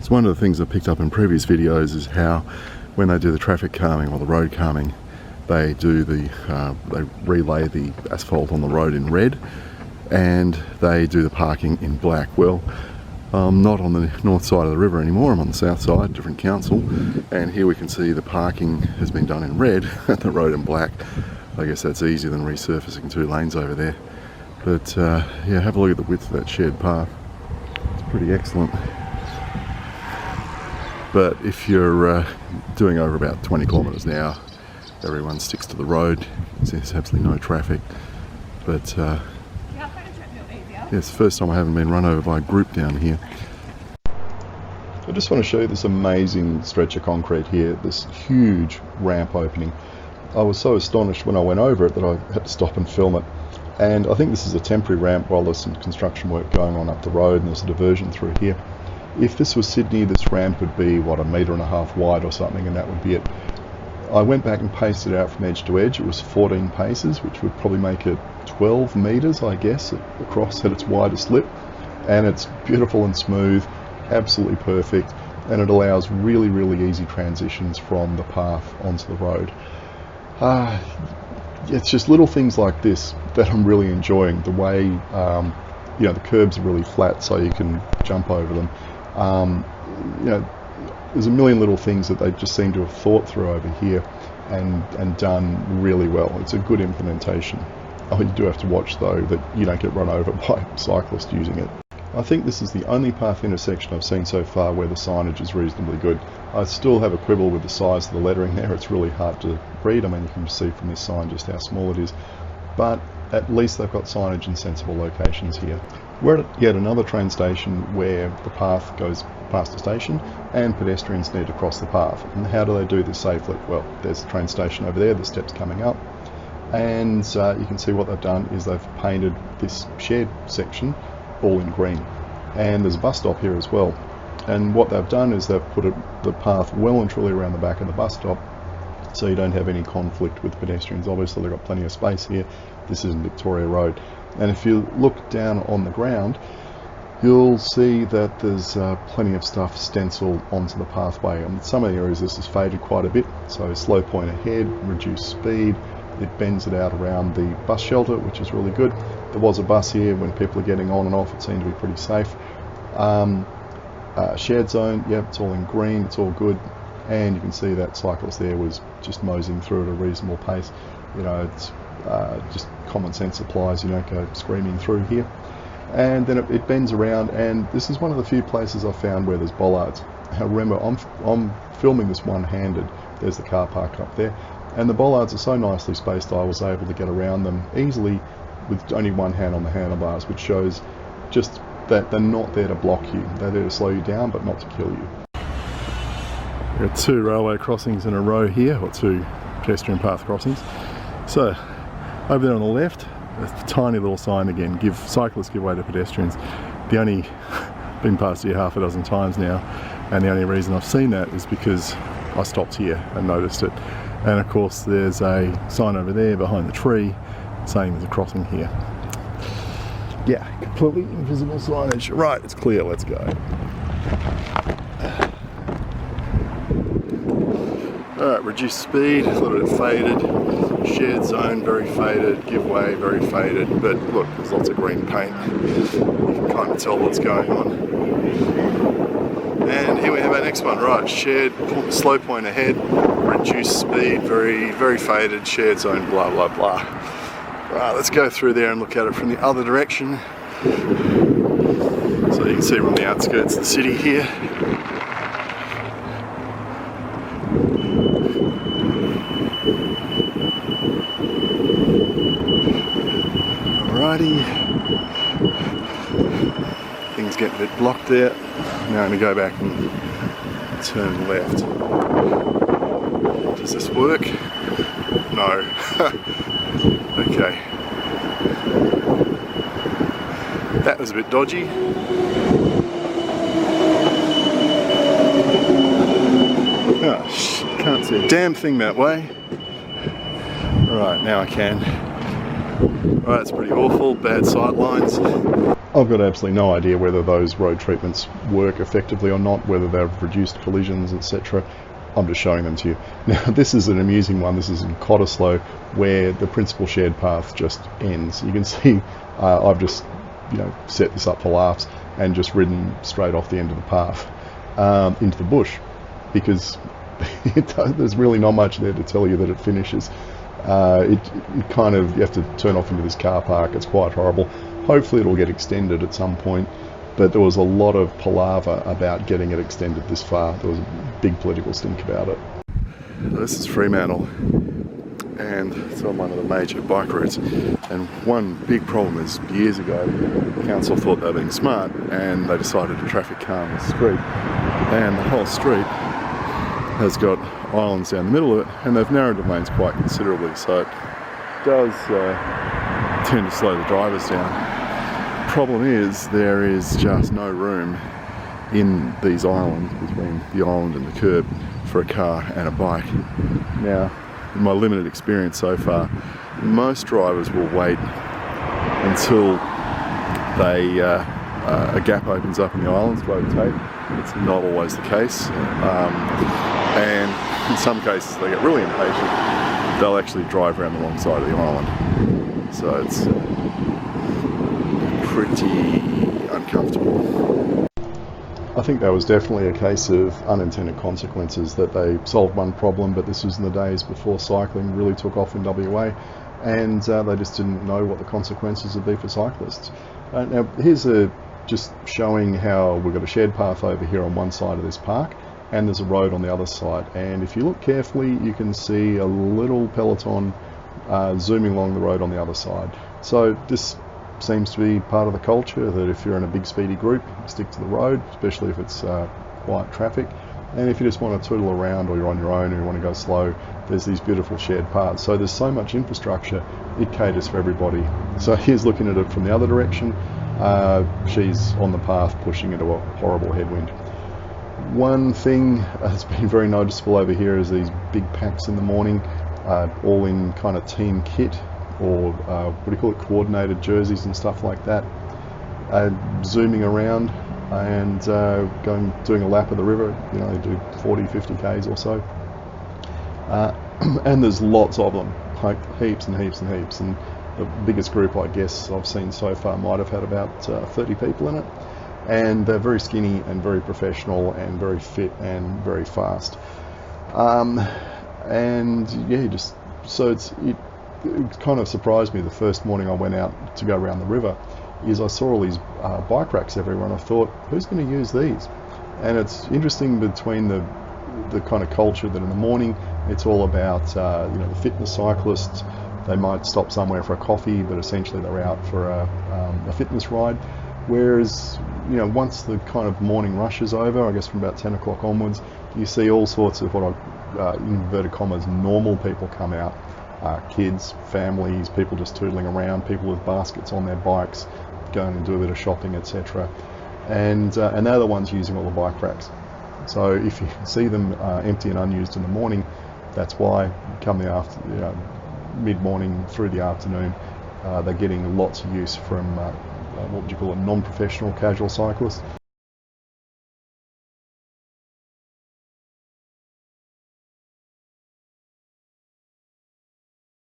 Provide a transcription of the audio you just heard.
So one of the things I picked up in previous videos is how when they do the traffic calming or the road calming, they do they relay the asphalt on the road in red and they do the parking in black. Well, I'm not on the north side of the river anymore, I'm on the south side, different council, and here we can see the parking has been done in red and the road in black. I guess that's easier than resurfacing 2 lanes over there. But yeah, have a look at the width of that shared path. It's pretty excellent. But if you're doing over about 20 kilometres an hour, everyone sticks to the road. There's absolutely no traffic. But yeah, it's the first time I haven't been run over by a group down here. I just want to show you this amazing stretch of concrete here, this huge ramp opening. I was so astonished when I went over it that I had to stop and film it. And I think this is a temporary ramp while there's some construction work going on up the road and there's a diversion through here. If this was Sydney, this ramp would be, what, 1.5 metres wide or something, and that would be it. I went back and paced it out from edge to edge. It was 14 paces, which would probably make it 12 metres, I guess, across at its widest lip. And it's beautiful and smooth, absolutely perfect, and it allows really, really easy transitions from the path onto the road. It's just little things like this that I'm really enjoying. The way, you know, the curbs are really flat so you can jump over them. You know, there's a million little things that they just seem to have thought through over here and done really well. It's a good implementation. Oh, you do have to watch though that you don't get run over by cyclists using it. I think this is the only path intersection I've seen so far where the signage is reasonably good. I still have a quibble with the size of the lettering there. It's really hard to read. I mean, you can see from this sign just how small it is. But at least they've got signage in sensible locations here. We're at yet another train station where the path goes past the station and pedestrians need to cross the path. And how do they do this safely? Well, there's the train station over there, the steps coming up. And you can see what they've done is they've painted this shared section all in green. And there's a bus stop here as well. And what they've done is they've put the path well and truly around the back of the bus stop so you don't have any conflict with pedestrians. Obviously they've got plenty of space here. This isn't Victoria Road. And if you look down on the ground, you'll see that there's plenty of stuff stenciled onto the pathway. In some of the areas this is faded quite a bit, so slow point ahead, reduce speed. It bends it out around the bus shelter, which is really good. There was a bus here. When people are getting on and off, it seemed to be pretty safe. Shared zone, yeah, it's all in green, it's all good. And you can see that cyclist there was just moseying through at a reasonable pace. You know, it's just common sense applies. You don't go screaming through here. And then it bends around, and this is one of the few places I've found where there's bollards. Now remember, I'm filming this one-handed. There's the car park up there. And the bollards are so nicely spaced I was able to get around them easily with only one hand on the handlebars, which shows just that they're not there to block you. They're there to slow you down, but not to kill you. We've got 2 railway crossings in a row here, or 2 pedestrian path crossings. So, over there on the left, a tiny little sign again, cyclists give way to pedestrians. The only, been past here half a dozen times now, and the only reason I've seen that is because I stopped here and noticed it. And of course there's a sign over there behind the tree saying there's a crossing here. Yeah, completely invisible signage. Right, it's clear, let's go. Alright, reduce speed, a little bit faded. Shared zone, very faded. Give way, very faded. But look, there's lots of green paint. You can kind of tell what's going on. And here we have our next one, right, shared, slow point ahead, reduce speed, very, very faded, shared zone, blah, blah, blah. Right, let's go through there and look at it from the other direction. So you can see from the outskirts of the city here. Alrighty. Things getting a bit blocked there. Now I'm going to go back and turn left. Does this work? No. Okay. That was a bit dodgy. Oh, can't see a damn thing that way. Right, now I can. Right, it's pretty awful, bad sight lines. I've got absolutely no idea whether those road treatments work effectively or not, whether they've reduced collisions, etc. I'm just showing them to you. Now, this is an amusing one. This is in Cottesloe, where the principal shared path just ends. You can see I've just set this up for laughs and just ridden straight off the end of the path into the bush, because there's really not much there to tell you that it finishes. It kind of, you have to turn off into this car park. It's quite horrible. Hopefully it'll get extended at some point, but there was a lot of palaver about getting it extended this far. There was a big political stink about it. This is Fremantle, and it's on one of the major bike routes. And one big problem is, years ago, the council thought they were being smart, and they decided to traffic calm the street. And the whole street has got islands down the middle of it, and they've narrowed the lanes quite considerably, so it does tend to slow the drivers down. Problem is, there is just no room in these islands, between the island and the curb, for a car and a bike. Now, in my limited experience so far, most drivers will wait until a gap opens up in the islands, rotate. It's not always the case, and in some cases they get really impatient. They'll actually drive around the wrong side of the island, so it's pretty uncomfortable. I think that was definitely a case of unintended consequences, that they solved one problem, but this was in the days before cycling really took off in WA, and they just didn't know what the consequences would be for cyclists. Now here's just showing how we've got a shared path over here on one side of this park, and there's a road on the other side, and if you look carefully you can see a little peloton zooming along the road on the other side. So this seems to be part of the culture, that if you're in a big speedy group, stick to the road, especially if it's quiet traffic. And if you just want to tootle around, or you're on your own and you want to go slow, there's these beautiful shared paths. So there's so much infrastructure, it caters for everybody. So here's looking at it from the other direction. She's on the path pushing into a horrible headwind. One thing that's been very noticeable over here is these big packs in the morning, all in kind of team kit, or what do you call it, coordinated jerseys and stuff like that, zooming around and doing a lap of the river. They do 40-50 k's or so, and there's lots of them, like heaps and heaps and heaps, and the biggest group I guess I've seen so far might have had about 30 people in it, and they're very skinny and very professional and very fit and very fast, and yeah, it kind of surprised me the first morning I went out to go around the river, is I saw all these bike racks everywhere, and I thought, who's going to use these? And it's interesting between the kind of culture that in the morning it's all about the fitness cyclists. They might stop somewhere for a coffee, but essentially they're out for a fitness ride. Whereas once the kind of morning rush is over, I guess from about 10 o'clock onwards, you see all sorts of what I inverted commas normal people come out. Kids, families, people just tootling around, people with baskets on their bikes, going and do a bit of shopping, etc. And they're the ones using all the bike racks. So if you see them empty and unused in the morning, that's why. Come the mid-morning through the afternoon, they're getting lots of use from what would you call it, non-professional casual cyclists.